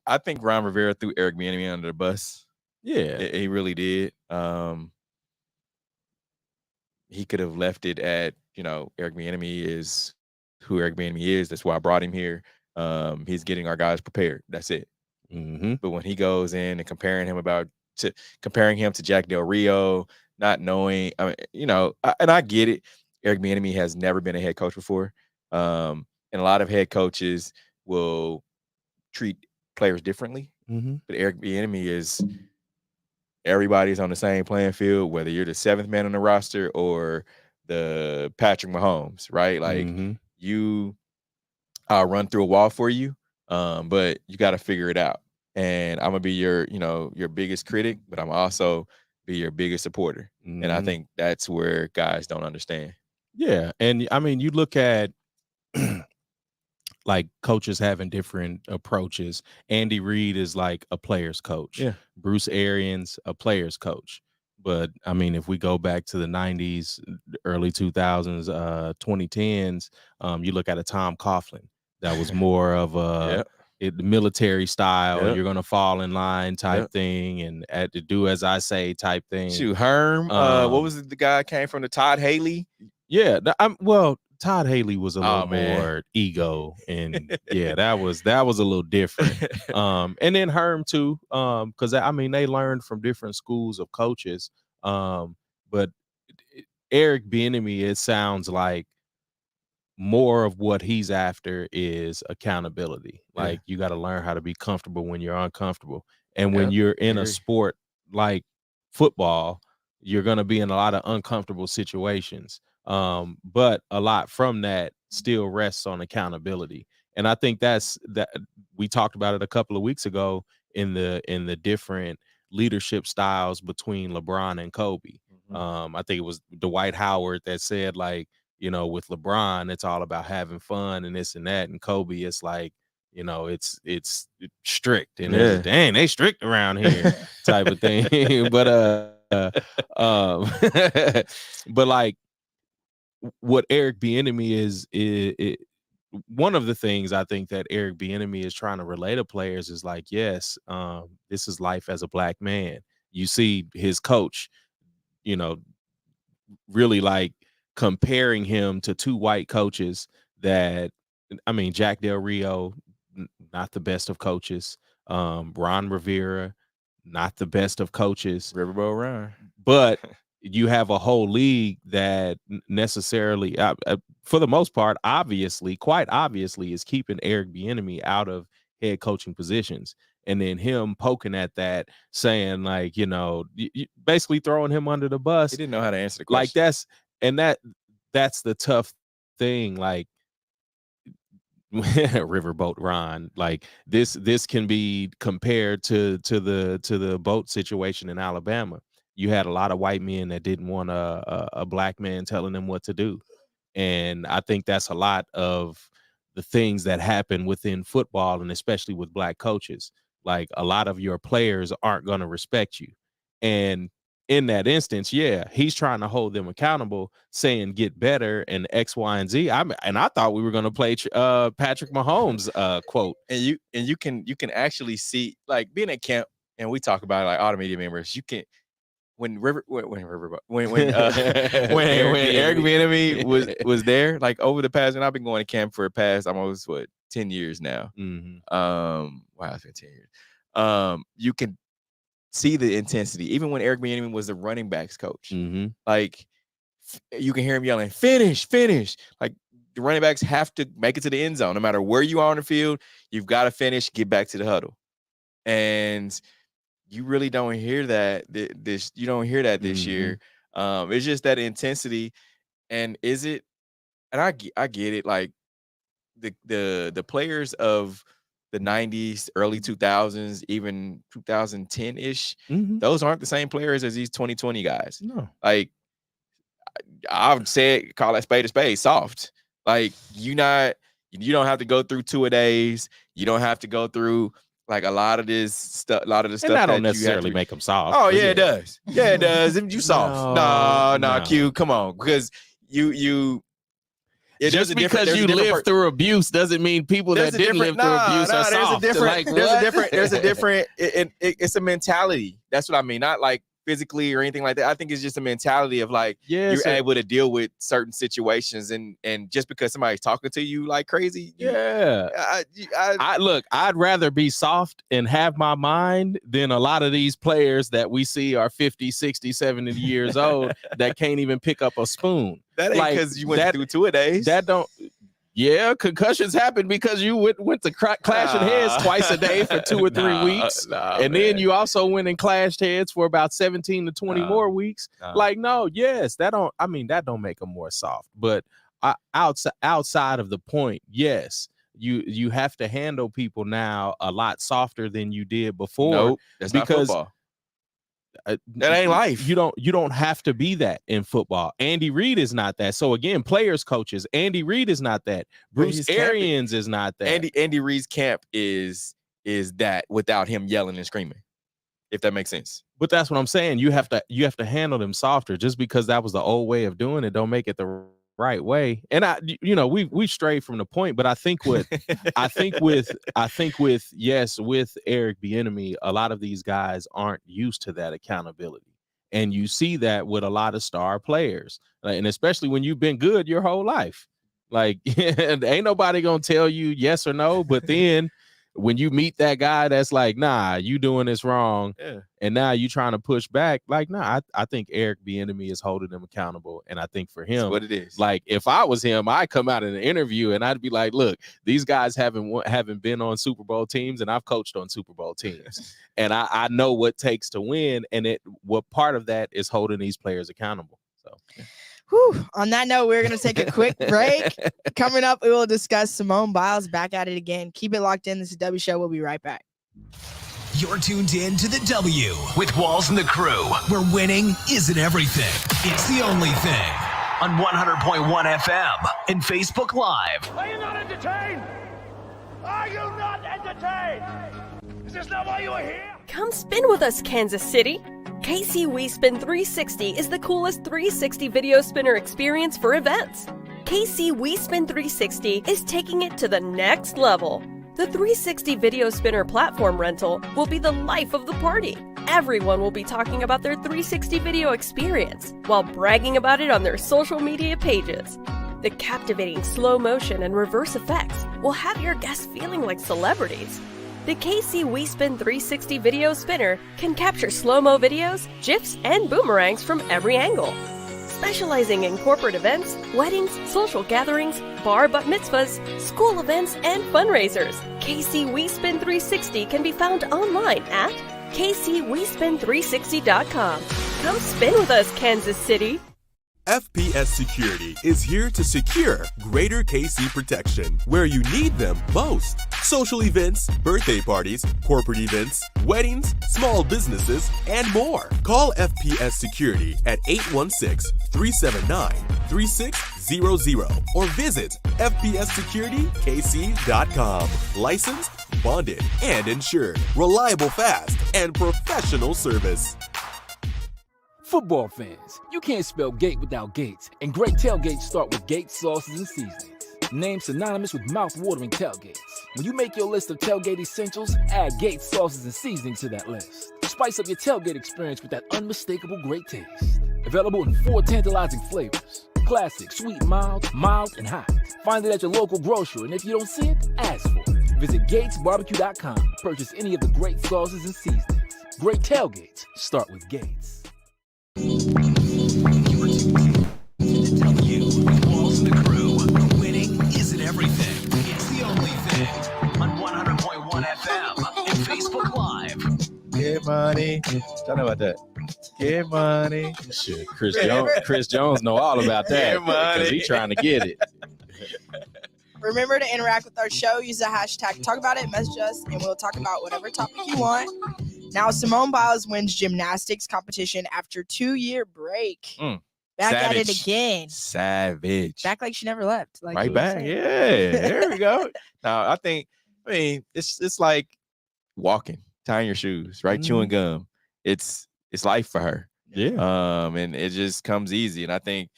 I think Ron Rivera threw Eric Bieniemy under the bus. Yeah, he really did. He could have left it at, Eric Bieniemy is who Eric Bieniemy is. That's why I brought him here. He's getting our guys prepared. That's it. Mm-hmm. But when he goes in and comparing him to Jack Del Rio, not knowing, and I get it. Eric Bieniemy has never been a head coach before, and a lot of head coaches will treat players differently. Mm-hmm. But Eric Bieniemy is everybody's on the same playing field, whether you're the 7th man on the roster or the Patrick Mahomes, right? Like I'll run through a wall for you, but you got to figure it out. And I'm gonna be your biggest critic, but I'm also be your biggest supporter. And I think that's where guys don't understand. Yeah, and I mean, you look at like coaches having different approaches. Andy Reid is like a player's coach. Yeah. Bruce Arians, a player's coach. But I mean, if we go back to the 90s, early 2000s, 2010s, you look at a Tom Coughlin. That was more of a military style. You're going to fall in line type thing and to do as I say type thing. Shoot, Herm. What was it, the guy came from the Todd Haley? Yeah. Todd Haley was a little more ego, and that was a little different. And then Herm too, because I mean they learned from different schools of coaches. But Eric Bieniemy, it sounds like more of what he's after is accountability. Like you got to learn how to be comfortable when you're uncomfortable, and when you're in a sport like football, you're going to be in a lot of uncomfortable situations. But a lot from that still rests on accountability. And I think that we talked about it a couple of weeks ago in the different leadership styles between LeBron and Kobe. I think it was Dwight Howard that said, like, with LeBron, it's all about having fun and this and that. And Kobe, it's like, it's strict and dang, they strict around here type of thing. But but like, what Eric Bieniemy is one of the things I think that Eric Bieniemy is trying to relay to players is like, yes, this is life as a black man. You see his coach, really like comparing him to two white coaches that, I mean, Jack Del Rio, not the best of coaches. Ron Rivera, not the best of coaches. Riverboat Ron. But you have a whole league that necessarily, for the most part, quite obviously, is keeping Eric Bieniemy out of head coaching positions. And then him poking at that, saying like, basically throwing him under the bus. He didn't know how to answer the question. Like that's the tough thing. Like Riverboat Ron, like this can be compared to the boat situation in Alabama. You had a lot of white men that didn't want a black man telling them what to do. And I think that's a lot of the things that happen within football, and especially with black coaches. Like a lot of your players aren't going to respect you. And in that instance, he's trying to hold them accountable, saying get better and X, Y, and Z. I thought we were going to play Patrick Mahomes quote. And you can actually see, like, being at camp, and we talk about it, like all the media members, you can. When Eric Bieniemy was there, like over the past, and I've been going to camp for the past almost 10 years now. Wow, it's been 10 years. You can see the intensity, even when Eric Bieniemy was the running backs coach. Like you can hear him yelling, "Finish, finish!" Like the running backs have to make it to the end zone, no matter where you are on the field. You've got to finish, get back to the huddle, and you really don't hear that this year. It's just that intensity. And is it, and I get it, like the players of the 90s, early 2000s, even 2010-ish, those aren't the same players as these 2020 guys. No. Like I've said, call that spade a spade, soft. Like you don't have to go through 2-a-days. You don't have to go through like a lot of this stuff, stuff that don't necessarily make them soft. Oh yeah, it does. Yeah, it does. You soft. No, Q, come on, because you. Just because you live through abuse doesn't mean people that didn't live through abuse are soft. There's a different. It's a mentality. That's what I mean. Not like physically or anything like that. I think it's just a mentality of like you're able to deal with certain situations, and just because somebody's talking to you like crazy. I'd rather be soft and have my mind than a lot of these players that we see are 50, 60, 70 years old that can't even pick up a spoon. That ain't because you went through 2-a-days. That don't. Yeah, concussions happen because you went to clashing heads twice a day for 2 or 3 weeks. And then you also went and clashed heads for about 17 to 20 more weeks. Like, no, yes, that don't make them more soft. But outside of the point, yes, you have to handle people now a lot softer than you did before. Nope, that's not football. That ain't life. You don't have to be that in football. Andy Reid is not that. So again, players, coaches, Andy Reid is not that. Bruce Arians is not that. Andy Reid's camp is that without him yelling and screaming, if that makes sense. But that's what I'm saying. You have to handle them softer. Just because that was the old way of doing it, don't make it the right way. And we strayed from the point, but I think with Eric Bieniemy, a lot of these guys aren't used to that accountability. And you see that with a lot of star players. And especially when you've been good your whole life. Like ain't nobody gonna tell you yes or no, but then when you meet that guy that's like, nah, you doing this wrong, and now you trying to push back, like, nah, I think Eric Bieniemy is holding them accountable, and I think for him, that's what it is. Like, if I was him, I'd come out in an interview and I'd be like, look, these guys haven't been on Super Bowl teams, and I've coached on Super Bowl teams, and I know what it takes to win, and what part of that is holding these players accountable. So. Whew. On that note, we're going to take a quick break. Coming up, we will discuss Simone Biles back at it again. Keep it locked in. This is the W Show. We'll be right back. You're tuned in to the W with Walls and the Crew, where winning isn't everything. It's the only thing. On 100.1 FM and Facebook Live. Are you not entertained? Are you not entertained? Is this not why you are here? Come spin with us, Kansas City. KC WeSpin 360 is the coolest 360 video spinner experience for events. KC WeSpin 360 is taking it to the next level. The 360 video spinner platform rental will be the life of the party. Everyone will be talking about their 360 video experience while bragging about it on their social media pages. The captivating slow motion and reverse effects will have your guests feeling like celebrities. The KC WeSpin 360 video spinner can capture slow-mo videos, GIFs, and boomerangs from every angle. Specializing in corporate events, weddings, social gatherings, bar bat mitzvahs, school events, and fundraisers, KC WeSpin 360 can be found online at kcwespin360.com. Come spin with us, Kansas City. FPS Security is here to secure Greater KC protection where you need them most. Social events, birthday parties, corporate events, weddings, small businesses, and more. Call FPS Security at 816-379-3600 or visit fpssecuritykc.com. Licensed, bonded, and insured. Reliable, fast, and professional service. Football fans, you can't spell gate without Gates, and great tailgates start with Gates sauces and seasonings. Named synonymous with mouth-watering tailgates. When you make your list of tailgate essentials, add Gates sauces and seasonings to that list. Spice up your tailgate experience with that unmistakable great taste. Available in 4 tantalizing flavors. Classic, sweet, mild, and hot. Find it at your local grocer, and if you don't see it, ask for it. Visit GatesBarbecue.com to purchase any of the great sauces and seasonings. Great tailgates start with Gates. W with Walls and the Crew. Winning isn't everything. It's the only thing. On 100.1 FM and Facebook Live. Get money. Tell me about that. Get money. Shit, Chris Jones know all about that because he's trying to get it. Remember to interact with our show. Use the hashtag Talk About It. Message us, and we'll talk about whatever topic you want. Now, Simone Biles wins gymnastics competition after 2-year break. Back at it again. Savage. Back like she never left. Like right back. Yeah. There we go. Now, I mean, it's like walking, tying your shoes, right? Chewing gum. It's life for her. Yeah. And it just comes easy. And I think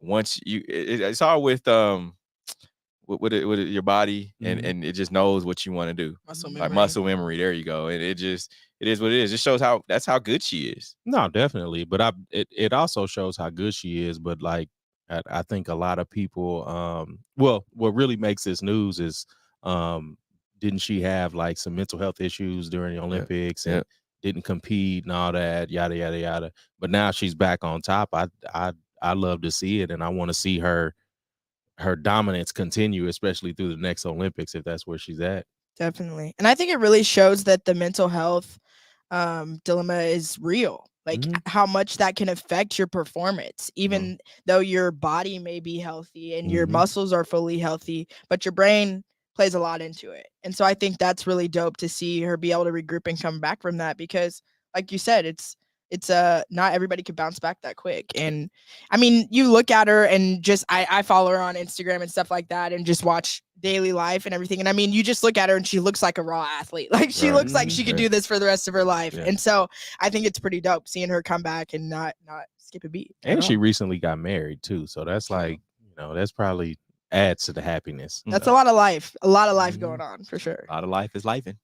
once it's all with your body and it just knows what you want to do. Muscle memory. There you go. And it is what it is. It shows that's how good she is. No, definitely. But it also shows how good she is. But like, I think a lot of people, what really makes this news is, didn't she have like some mental health issues during the Olympics and didn't compete and all that, yada, yada, yada. But now she's back on top. I love to see it. And I want to see her her dominance continue, especially through the next Olympics, if that's where she's at. Definitely. And I think it really shows that the mental health dilemma is real. Like how much that can affect your performance, even though your body may be healthy and your muscles are fully healthy, but your brain plays a lot into it. And so I think that's really dope to see her be able to regroup and come back from that, because like you said, it's not everybody can bounce back that quick. And I mean, you look at her and just I follow her on Instagram and stuff like that and just watch daily life and everything. And I mean, you just look at her and she looks like a raw athlete. Like she looks like she could do this for the rest of her life. Yeah. And so I think it's pretty dope seeing her come back and not skip a beat. And she recently got married too. So that's like, that's probably adds to the happiness. That's a lot of life going on for sure. A lot of life is lifing.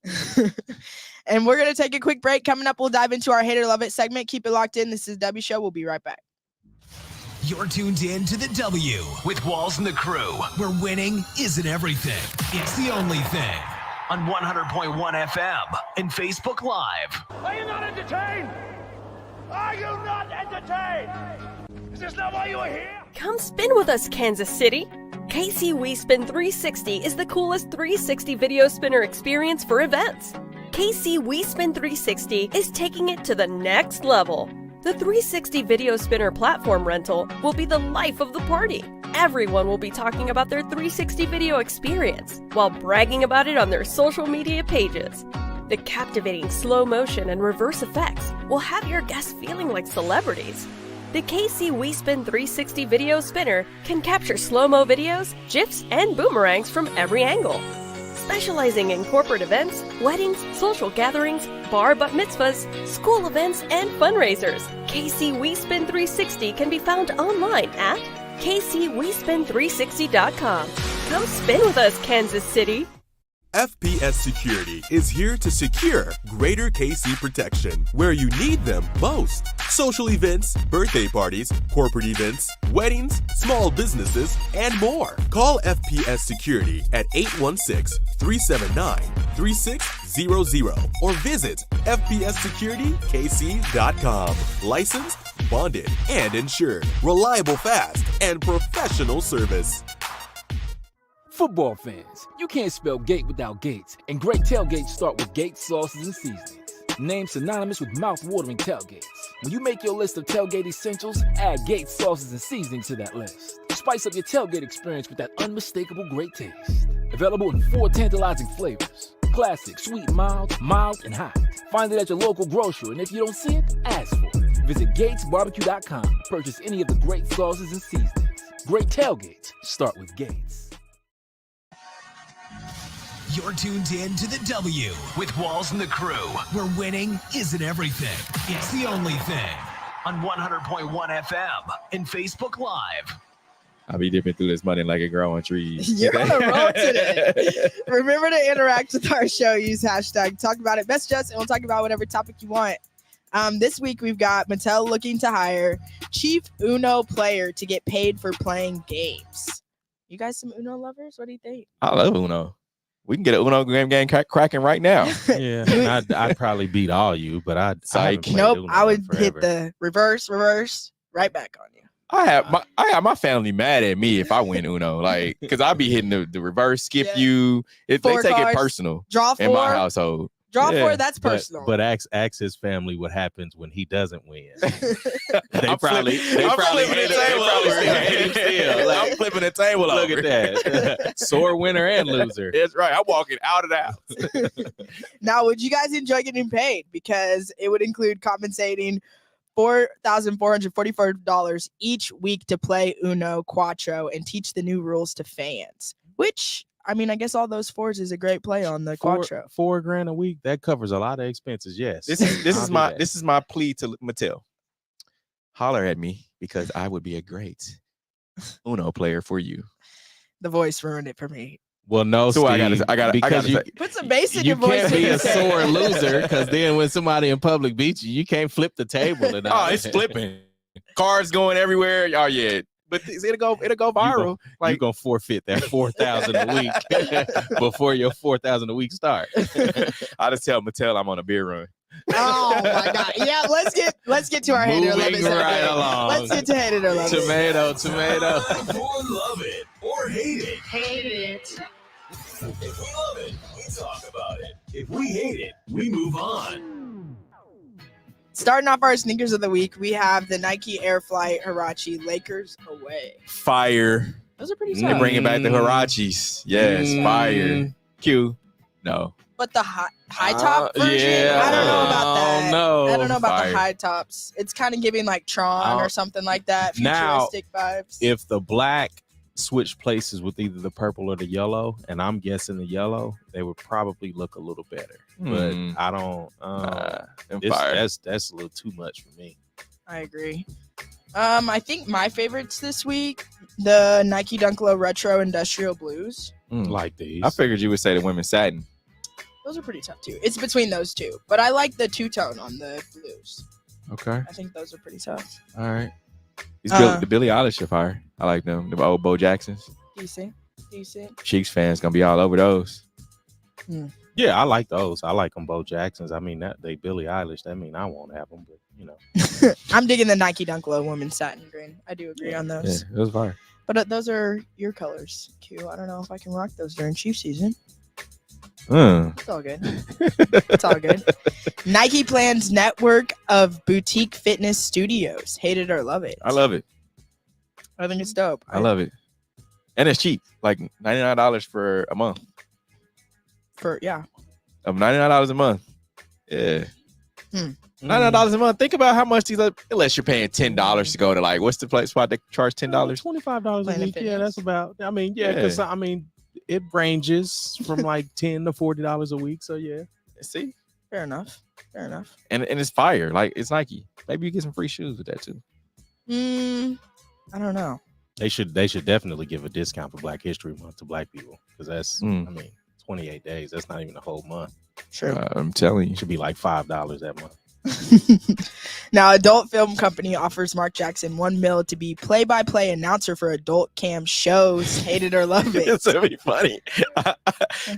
And we're going to take a quick break. Coming up, we'll dive into our Hate or Love It segment. Keep it locked in. This is W Show. We'll be right back. You're tuned in to the W with Walls and the Crew, where winning isn't everything. It's the only thing. On 100.1 FM and Facebook Live. Are you not entertained? Are you not entertained? Is this not why you are here? Come spin with us, Kansas City. KC WeSpin 360 is the coolest 360 video spinner experience for events. KC WeSpin 360 is taking it to the next level. The 360 video spinner platform rental will be the life of the party. Everyone will be talking about their 360 video experience while bragging about it on their social media pages. The captivating slow motion and reverse effects will have your guests feeling like celebrities. The KC WeSpin 360 video spinner can capture slow-mo videos, GIFs, and boomerangs from every angle. Specializing in corporate events, weddings, social gatherings, bar bat mitzvahs, school events, and fundraisers, KC WeSpin 360 can be found online at kcwespin360.com. Come spin with us, Kansas City. FPS Security is here to secure Greater KC protection where you need them most. Social events, birthday parties, corporate events, weddings, small businesses, and more. Call FPS Security at 816-379-3600 or visit fpssecuritykc.com. Licensed, bonded, and insured. Reliable, fast, and professional service. Football fans, you can't spell gate without Gates, and great tailgates start with Gates sauces and seasonings. Named synonymous with mouth-watering tailgates. When you make your list of tailgate essentials, add Gates sauces and seasonings to that list. Spice up your tailgate experience with that unmistakable great taste. Available in 4 tantalizing flavors. Classic, sweet, mild, and hot. Find it at your local grocery, and if you don't see it, ask for it. Visit GatesBarbecue.com to purchase any of the great sauces and seasonings. Great tailgates start with Gates. You're tuned in to the W with Walls and the Crew, where winning isn't everything. It's the only thing. On 100.1 FM and Facebook Live. I'll be dipping through this money like a growing trees. You're on a roll today. Remember to interact with our show. Use hashtag talk about it. Message us and we'll talk about whatever topic you want. This week we've got Mattel looking to hire chief Uno player to get paid for playing games. You guys some Uno lovers? What do you think? I love Uno. We can get an Uno game cracking right now. Yeah, I'd probably beat all you, but I would hit the reverse, right back on you. I have my family mad at me if I win Uno, like because I be hitting the reverse, skip you. If they take it personal, draw 4 in my household. Draw 4, that's personal. But ask his family what happens when he doesn't win. I'm flipping the table over. Look at that. Sore winner and loser. That's right. I'm walking out of the house. Now, would you guys enjoy getting paid? Because it would include compensating $4,444 each week to play Uno Quattro and teach the new rules to fans, which... I mean, I guess all those 4s is a great play on the Quattro. $4,000 a week, that covers a lot of expenses. Yes. This is my plea to Mattel. Holler at me because I would be a great Uno player for you. The voice ruined it for me. Well, no, so Steve, I gotta put some bass in your voice. You can't be a sore loser because then when somebody in public beats you, you can't flip the table. And it's flipping. Cars going everywhere. Oh yeah. But it'll go viral. You're gonna forfeit that $4,000 a week before your $4,000 a week start. I just tell Mattel I'm on a beer run. Oh my God! Yeah, let's get to our hater love it. Right along. Let's get to hater love it. Tomato. Or love it, or or hate it. Hate it. If we love it, we talk about it. If we hate it, we move on. Starting off our sneakers of the week, we have the Nike Air Flight Huarache Lakers Away. Fire. Those are pretty They tough. bringing back the Huaraches. Yes, fire. Q. No. But the high top version, yeah, I don't know about that. no. I don't know about Fire. the high tops. It's kind of giving like Tron or something like that. Now, Futuristic vibes. If the black switch places with either the purple or the yellow, and I'm guessing the yellow, they would probably look a little better. But I don't. That's a little too much for me. I agree. I think my favorites this week, the Nike Dunk Low Retro Industrial Blues. Like these. I figured you would say the women's satin. Those are pretty tough too. It's between those two, but I like the two-tone on the blues. Okay. I think those are pretty tough. All right. The Billie Eilish are fire. I like them. The old Bo Jacksons. Decent. Cheeks fans gonna be all over those. Yeah, I like those. I like them, Bo Jacksons. I mean, that they Billie Eilish. That mean I won't have them, but you know. I'm digging the Nike Dunk Low women's satin green. I do agree on those. Yeah, those fire. But those are your colors, Q. I don't know if I can rock those during Chief season. It's all good. It's all good. Nike plans network of boutique fitness studios. Hate it or love it. I love it. I think it's dope. I love it. And it's cheap. Like $99 for a month. Of $99 a month. Yeah. $99 a month. Think about how much unless you're paying $10 to go to like what's the place spot they charge $10? $25 a week. Yeah, that's about. I mean, because I mean, it ranges from like $10 to $40 a week. So yeah, see, fair enough. And it's fire. Like it's Nike. Maybe you get some free shoes with that too. I don't know. They should definitely give a discount for Black History Month to Black people because that's I mean 28 days. That's not even a whole month. True. I'm telling you, it should be like $5 that month. Now, adult film company offers Mark Jackson $1 million to be play-by-play announcer for adult cam shows. Hate it or love it. It's gonna be funny.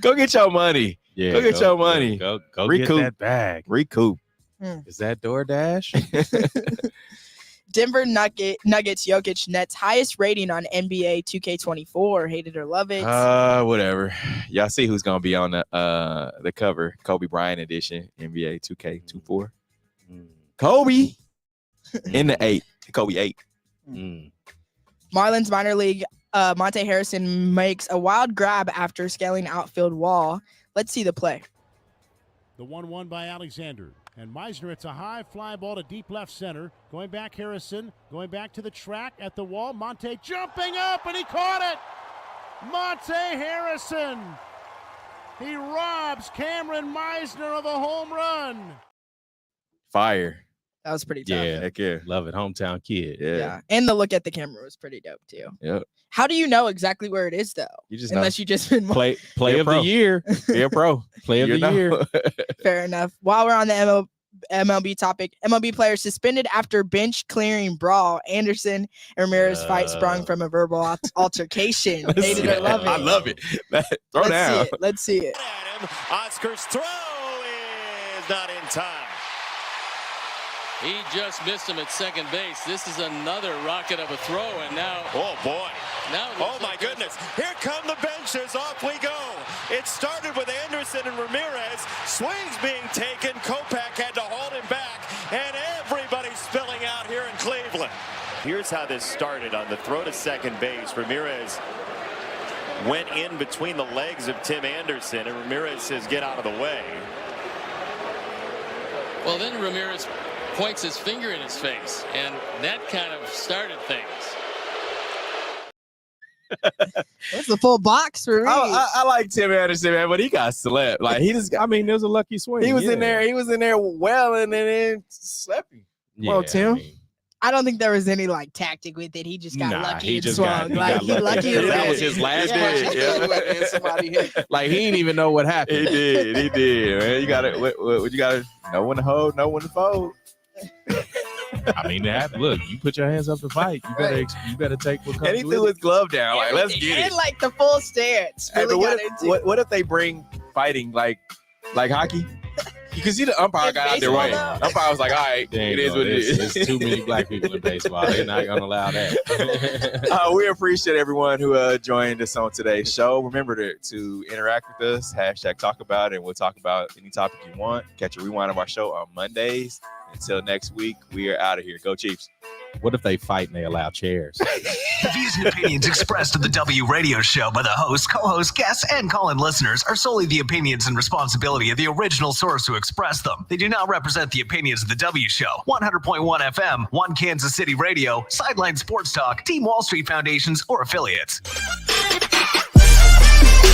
Go get your money. Yeah, go get your money. Go Recoup. get that bag. Recoup. Is that DoorDash? Denver Nuggets Jokic Nets highest rating on NBA 2K24. Hate it or love it. Whatever. Y'all see who's gonna be on the cover? Kobe Bryant edition, NBA 2K24. Kobe in the 8. Kobe 8. Marlins minor league Monte Harrison makes a wild grab after scaling outfield wall. Let's see the play. The 1-1 by Alexander. And Meisner, it's a high fly ball to deep left center. Going back, Harrison. Going back to the track at the wall. Monte jumping up, and he caught it. Monte Harrison. He robs Cameron Meisner of a home run. Fire. That was pretty tough. Yeah, heck yeah. Love it. Hometown kid. Yeah. And the look at the camera was pretty dope, too. Yep. How do you know exactly where it is, though? You just Unless you just been play of the year. Be a pro. Play of the year. Fair enough. While we're on the MLB topic, MLB players suspended after bench clearing brawl. Anderson and Ramirez fight sprung from a verbal altercation. Hate it or love it. I love it. Throw down. Let's see it. Oscar's throw is not in time. He just missed him at second base. This is another rocket of a throw, and now... Oh, boy. Now oh, my goodness. Here come the benches. Off we go. It started with Anderson and Ramirez. Swings being taken. Kopech had to hold him back, and everybody's spilling out here in Cleveland. Here's how this started on the throw to second base. Ramirez went in between the legs of Tim Anderson, and Ramirez says, get out of the way. Well, then Ramirez points his finger in his face, and that kind of started things. That's the full box for me. I like Tim Anderson, man, but he got slept. Like he just, I mean, there was a lucky swing. He was in there welling and then slept him. Well, Tim. I don't think there was any like tactic with it. He just got lucky and swung. He lucky. That was his last Like he didn't even know what happened. He did, man. You got what you got to know when to hold, know when to fold. I mean, look, you put your hands up to fight. You better take what comes. And he threw his glove down. Like, let's get it. And like the full stance. Really what if they bring fighting like hockey? Because the umpire got out their way. Umpire was like, all right, it is what it is. There's too many black people in baseball. They're not going to allow that. We appreciate everyone who joined us on today's show. Remember to interact with us, #talk about it, and we'll talk about any topic you want. Catch a rewind of our show on Mondays. Until next week, we are out of here. Go Chiefs. What if they fight and they allow chairs? The views and opinions expressed on the W Radio Show by the host, co-hosts, guests, and call-in listeners are solely the opinions and responsibility of the original source who expressed them. They do not represent the opinions of the W Show, 100.1 FM, One Kansas City Radio, Sideline Sports Talk, Team Wall Street Foundations, or affiliates.